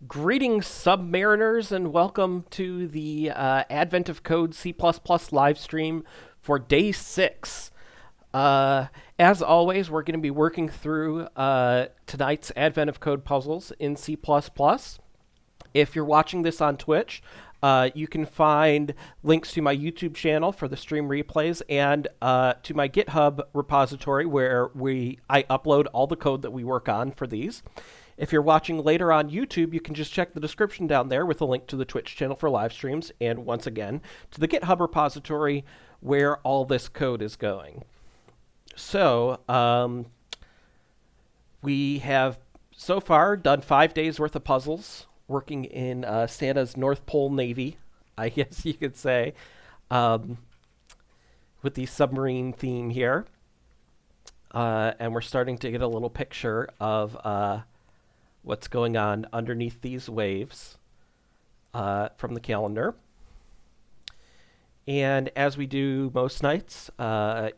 Greetings, Submariners, and welcome to the Advent of Code C++ live stream for day 6. As always, we're going to be working through tonight's Advent of Code puzzles in C++. If you're watching this on Twitch, you can find links to my YouTube channel for the stream replays and to my GitHub repository where I upload all the code that we work on for these. If you're watching later on YouTube, you can just check the description down there with a link to the Twitch channel for live streams and, once again, to the GitHub repository where all this code is going. So, we have so far done 5 days worth of puzzles working in Santa's North Pole Navy, I guess you could say, with the submarine theme here. And we're starting to get a little picture of what's going on underneath these waves from the calendar. And as we do most nights, I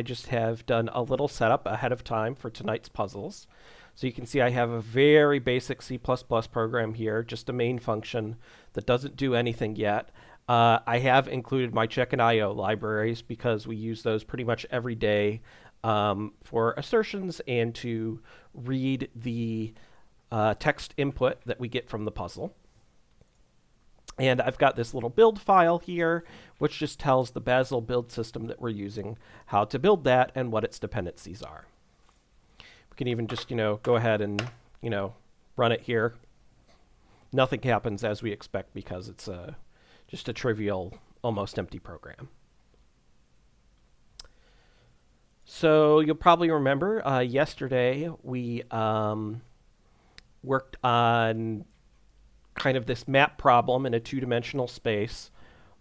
just have done a little setup ahead of time for tonight's puzzles. So you can see I have a very basic C++ program here, just a main function that doesn't do anything yet. I have included my check and IO libraries because we use those pretty much every day for assertions and to read the text input that we get from the puzzle. And I've got this little build file here, which just tells the Bazel build system that we're using how to build that and what its dependencies are. We can even just, go ahead and, run it here. Nothing happens as we expect because it's just a trivial, almost empty program. So you'll probably remember yesterday we worked on kind of this map problem in a two-dimensional space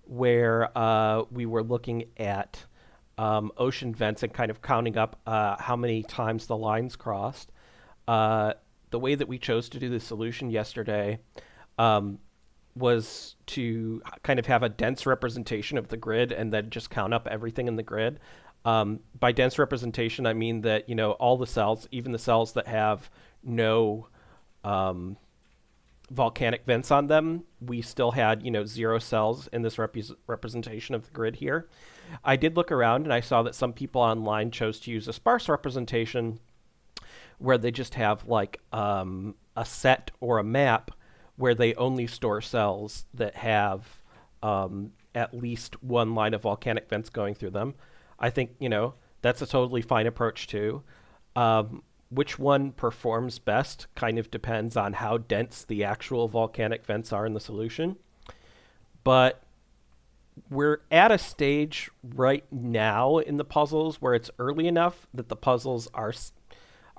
where we were looking at ocean vents and kind of counting up how many times the lines crossed. The way that we chose to do the solution yesterday was to kind of have a dense representation of the grid and then just count up everything in the grid. By dense representation, I mean that, all the cells, even the cells that have no volcanic vents on them, we still had 0 cells in this representation of the grid here. I did look around and I saw that some people online chose to use a sparse representation where they just have like a set or a map where they only store cells that have at least one line of volcanic vents going through them. I think that's a totally fine approach too. Which one performs best kind of depends on how dense the actual volcanic vents are in the solution. But we're at a stage right now in the puzzles where it's early enough that the puzzles are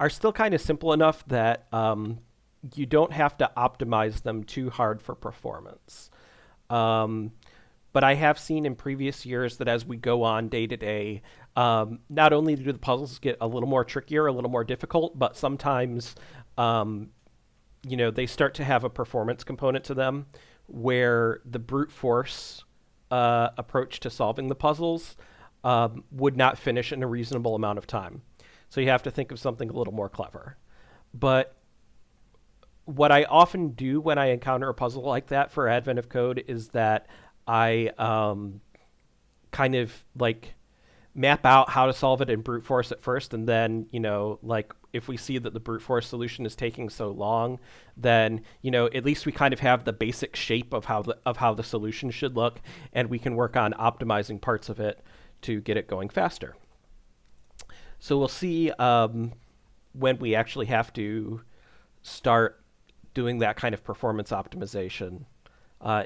still kind of simple enough that you don't have to optimize them too hard for performance. But I have seen in previous years that as we go on day to day, not only do the puzzles get a little more trickier, a little more difficult, but sometimes, they start to have a performance component to them where the brute force approach to solving the puzzles would not finish in a reasonable amount of time. So you have to think of something a little more clever. But what I often do when I encounter a puzzle like that for Advent of Code is that I kind of like map out how to solve it in brute force at first, and then if we see that the brute force solution is taking so long, then at least we kind of have the basic shape of how the solution should look, and we can work on optimizing parts of it to get it going faster. So we'll see when we actually have to start doing that kind of performance optimization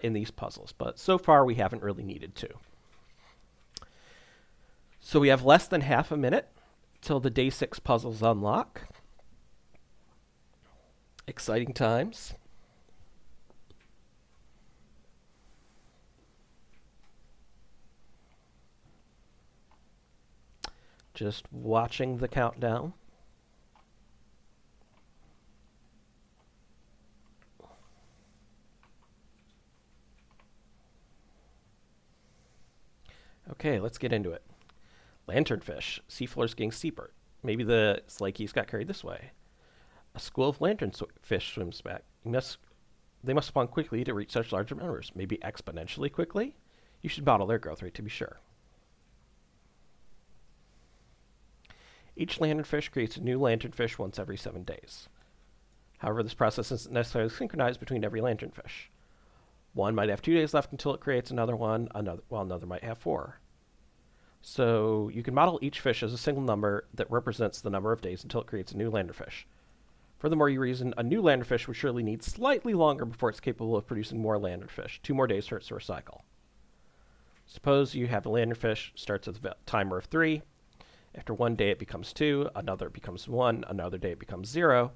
in these puzzles, but so far we haven't really needed to. So we have less than half a minute till the day 6 puzzles unlock. Exciting times. Just watching the countdown. Okay, let's get into it. Lanternfish. Seafloor's getting steeper. Maybe the sleigh keys got carried this way. A school of lanternfish swims back. You must They must spawn quickly to reach such large numbers. Maybe exponentially quickly? You should model their growth rate to be sure. Each lanternfish creates a new lanternfish once every 7 days. However, this process isn't necessarily synchronized between every lanternfish. One might have 2 days left until it creates another one, while another might have 4. So you can model each fish as a single number that represents the number of days until it creates a new lanternfish. Furthermore, you reason a new lanternfish would surely need slightly longer before it's capable of producing more lanternfish, 2 more days for its first cycle. Suppose you have a lanternfish, starts with a timer of 3. After 1 day it becomes 2, another becomes 1, another day it becomes 0.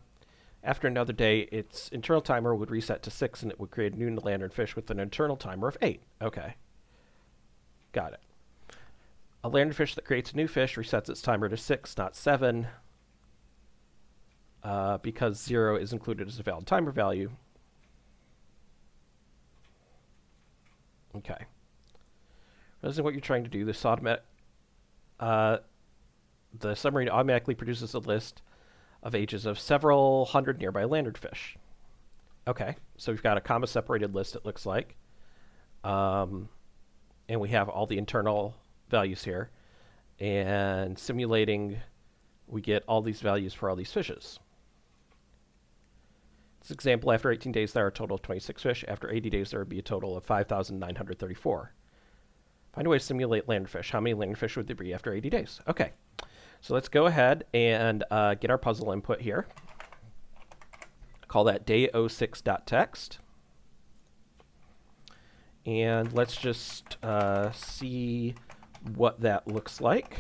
After another day, its internal timer would reset to 6, and it would create a new lanternfish with an internal timer of 8. Okay. Got it. A lanternfish that creates a new fish resets its timer to 6, not 7, because 0 is included as a valid timer value. Okay. Realizing what you're trying to do, the submarine automatically produces a list of ages of several hundred nearby lanternfish. Okay, so we've got a comma-separated list, it looks like. And we have all the internal values here. And simulating, we get all these values for all these fishes. This example, after 18 days, there are a total of 26 fish. After 80 days, there would be a total of 5,934. Find a way to simulate lanternfish. How many lanternfish would there be after 80 days? Okay. So let's go ahead and get our puzzle input here. Call that day06.text. And let's just see what that looks like.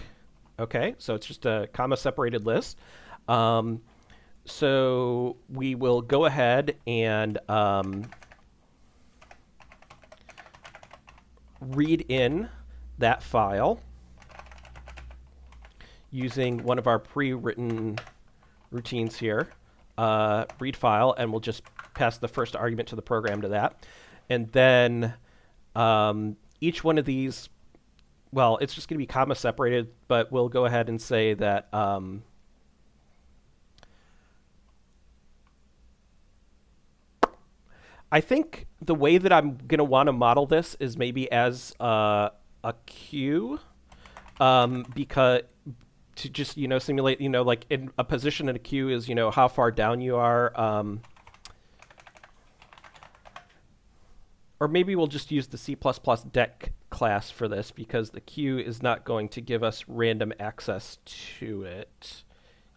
Okay, so it's just a comma-separated list. So we will go ahead and read in that file using one of our pre-written routines here, read file, and we'll just pass the first argument to the program to that. And then each one of these, well, it's just going to be comma separated, but we'll go ahead and say that I think the way that I'm going to want to model this is maybe as a queue, because to just, simulate, like in a position in a queue is, how far down you are. Or maybe we'll just use the C++ deck class for this because the queue is not going to give us random access to it.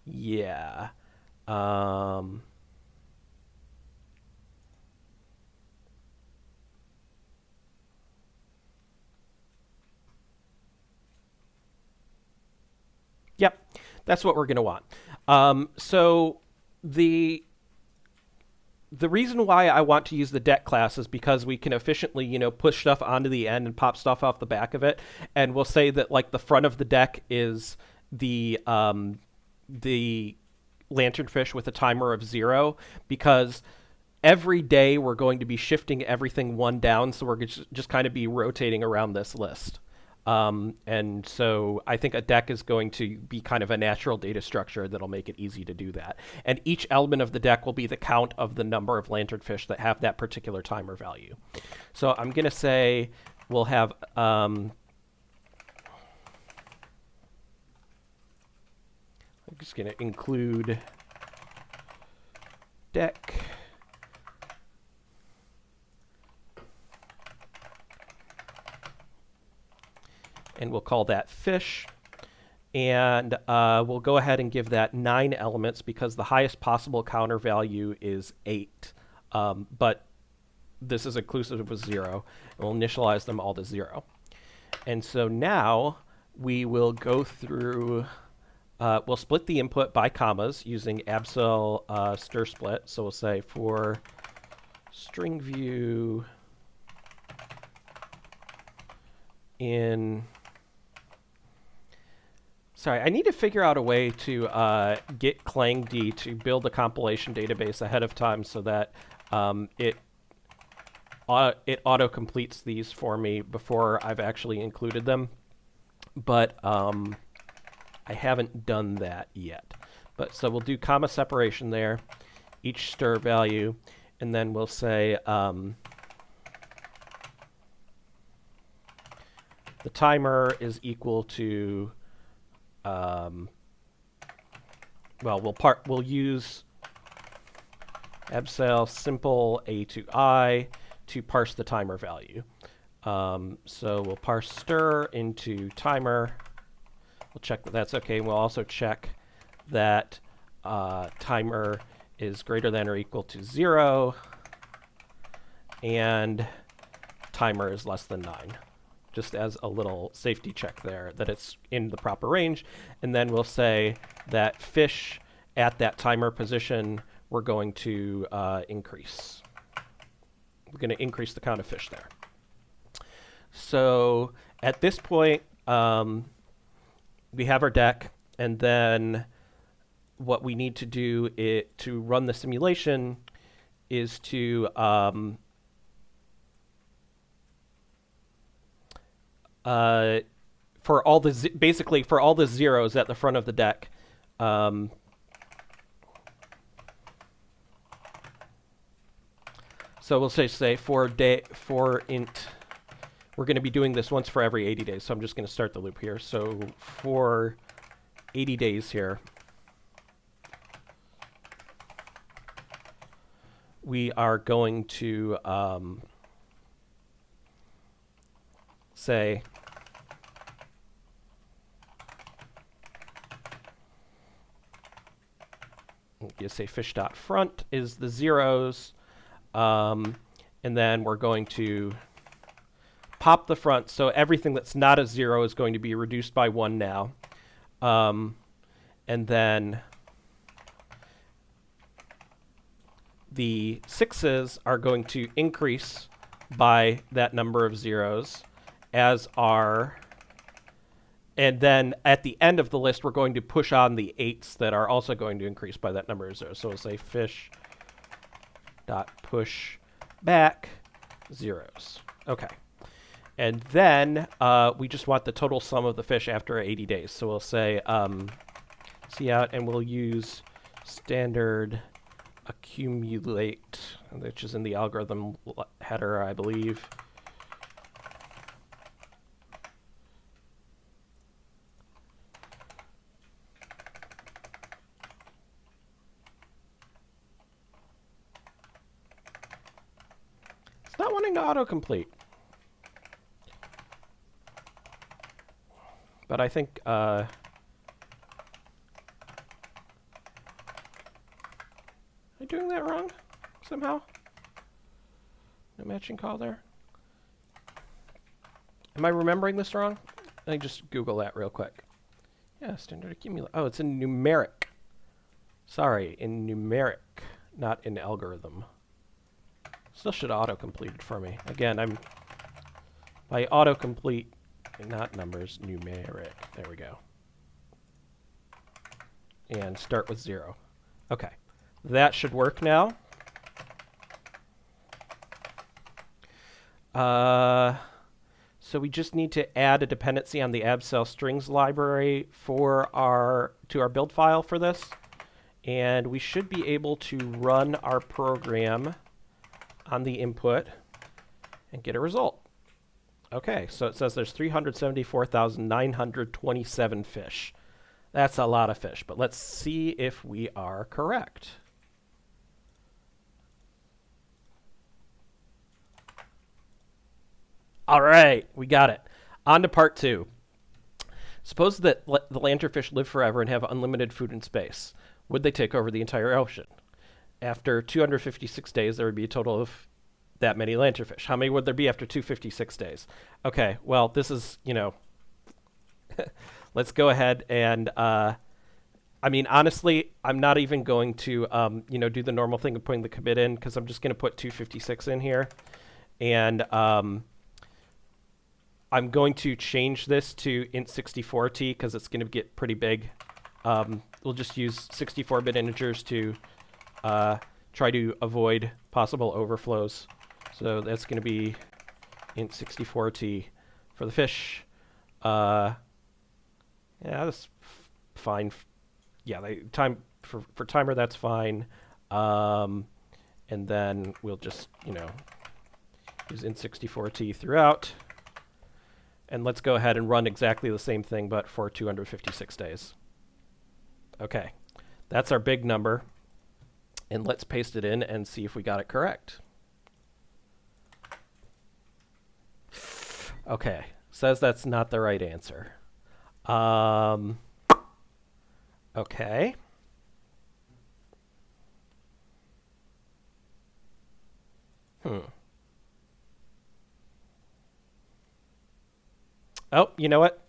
Yeah. Yep, that's what we're going to want. So the reason why I want to use the deck class is because we can efficiently, push stuff onto the end and pop stuff off the back of it. And we'll say that like the front of the deck is the lanternfish with a timer of 0, because every day we're going to be shifting everything 1 down, so we're just kind of be rotating around this list. And so I think a deck is going to be kind of a natural data structure that'll make it easy to do that. And each element of the deck will be the count of the number of lanternfish that have that particular timer value. So I'm going to say we'll have I'm just going to include deck and we'll call that fish, and we'll go ahead and give that 9 elements because the highest possible counter value is 8, but this is inclusive of 0, and we'll initialize them all to 0. And so now we will go through, we'll split the input by commas using abcel stir split. So we'll say for string view in... Sorry, I need to figure out a way to get ClangD to build a compilation database ahead of time so that it auto-completes these for me before I've actually included them. But I haven't done that yet. But so we'll do comma separation there, each stir value, and then we'll say the timer is equal to, well, we'll use abscel simple a to I to parse the timer value. So we'll parse stir into timer. We'll check that that's okay. We'll also check that timer is greater than or equal to 0, and timer is less than 9. Just as a little safety check there, that it's in the proper range. And then we'll say that fish at that timer position, we're going to increase. We're going to increase the count of fish there. So at this point, we have our deck, and then what we need to do to run the simulation is to for all the basically for all the zeros at the front of the deck. So we'll say for int. We're going to be doing this once for every 80 days, so I'm just going to start the loop here. So for 80 days here, we are going to say you say fish.front is the zeros, and then we're going to pop the front, so everything that's not a 0 is going to be reduced by 1 now. And then the 6s are going to increase by that number of zeros, as are, and then at the end of the list, we're going to push on the 8s that are also going to increase by that number of zeros. So we'll say fish.push back zeros. Okay. And then we just want the total sum of the fish after 80 days. So we'll say cout, and we'll use standard accumulate, which is in the algorithm header, I believe. It's not wanting to autocomplete. But I think am I doing that wrong somehow? No matching call there. Am I remembering this wrong? Let me just Google that real quick. Yeah, standard accumulate. Oh, it's in numeric. Sorry, in numeric, not in algorithm. Still should autocomplete it for me. Again, I'm by autocomplete. Not numbers, numeric. There we go. And start with 0. Okay. That should work now. So we just need to add a dependency on the abscel strings library to our build file for this. And we should be able to run our program on the input and get a result. Okay, so it says there's 374,927 fish. That's a lot of fish, but let's see if we are correct. All right, we got it. On to part 2. Suppose that the lanternfish live forever and have unlimited food and space. Would they take over the entire ocean? After 256 days, there would be a total of that many lanternfish. How many would there be after 256 days? Okay, well, this is, let's go ahead and, I mean, honestly, I'm not even going to, do the normal thing of putting the commit in, because I'm just going to put 256 in here. And I'm going to change this to int64t, because it's going to get pretty big. We'll just use 64-bit integers to try to avoid possible overflows. So that's going to be int64t for the fish. Yeah, that's fine. Yeah, time for timer, that's fine. And then we'll just, use int64t throughout. And let's go ahead and run exactly the same thing, but for 256 days. Okay, that's our big number. And let's paste it in and see if we got it correct. Okay, says that's not the right answer. Okay. Oh, you know what?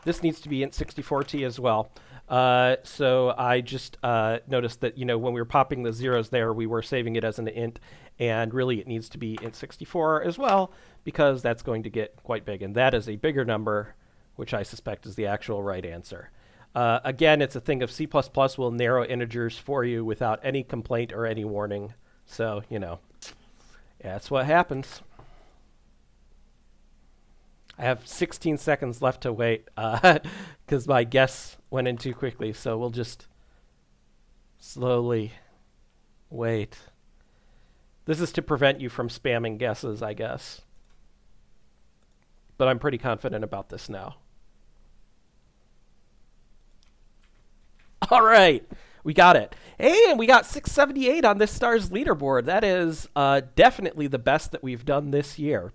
This needs to be int64t as well. So I just noticed that, when we were popping the zeros there, we were saving it as an int, and really it needs to be int64 as well, because that's going to get quite big, and that is a bigger number, which I suspect is the actual right answer. Again, it's a thing of C++ will narrow integers for you without any complaint or any warning. So, that's what happens. I have 16 seconds left to wait because my guess went in too quickly. So we'll just slowly wait. This is to prevent you from spamming guesses, I guess. But I'm pretty confident about this now. All right, we got it. Hey, and we got 678 on this star's leaderboard. That is definitely the best that we've done this year.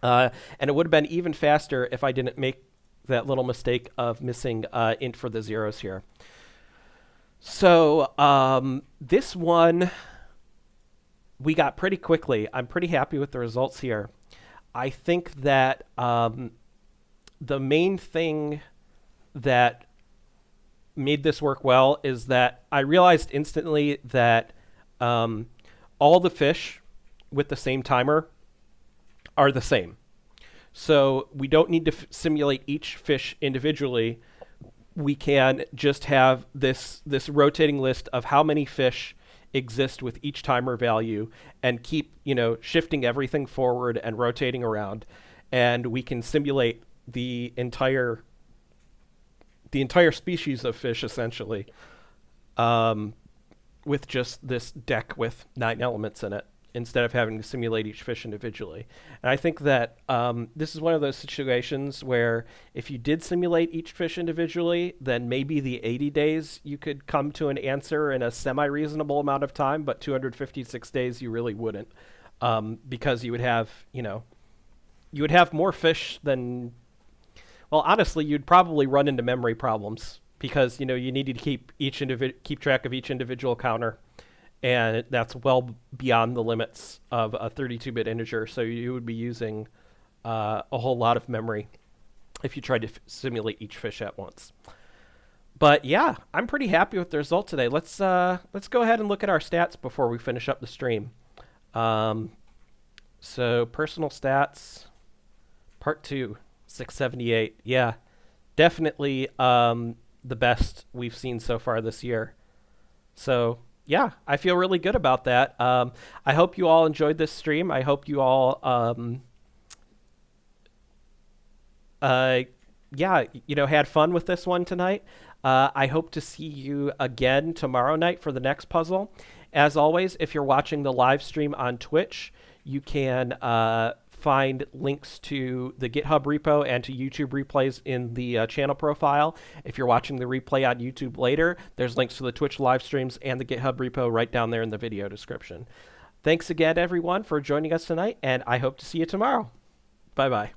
And it would have been even faster if I didn't make that little mistake of missing int for the zeros here. So this one we got pretty quickly. I'm pretty happy with the results here. I think that the main thing that made this work well is that I realized instantly that all the fish with the same timer are the same. So we don't need to simulate each fish individually. We can just have this rotating list of how many fish exist with each timer value and keep, shifting everything forward and rotating around. And we can simulate the entire species of fish essentially with just this deck with 9 elements in it, instead of having to simulate each fish individually. And I think that this is one of those situations where if you did simulate each fish individually, then maybe the 80 days you could come to an answer in a semi-reasonable amount of time, but 256 days you really wouldn't, because you would have, you would have more fish than, well, honestly, you'd probably run into memory problems because, you needed to keep track of each individual counter. And that's well beyond the limits of a 32-bit integer, so you would be using a whole lot of memory if you tried to simulate each fish at once. But yeah, I'm pretty happy with the result today. Let's go ahead and look at our stats before we finish up the stream. So personal stats, part 2, 678. Yeah, definitely the best we've seen so far this year. So yeah, I feel really good about that. I hope you all enjoyed this stream. I hope you all, had fun with this one tonight. I hope to see you again tomorrow night for the next puzzle. As always, if you're watching the live stream on Twitch, you can find links to the GitHub repo and to YouTube replays in the channel profile. If you're watching the replay on YouTube later, there's links to the Twitch live streams and the GitHub repo right down there in the video description. Thanks again, everyone, for joining us tonight, and I hope to see you tomorrow. Bye-bye.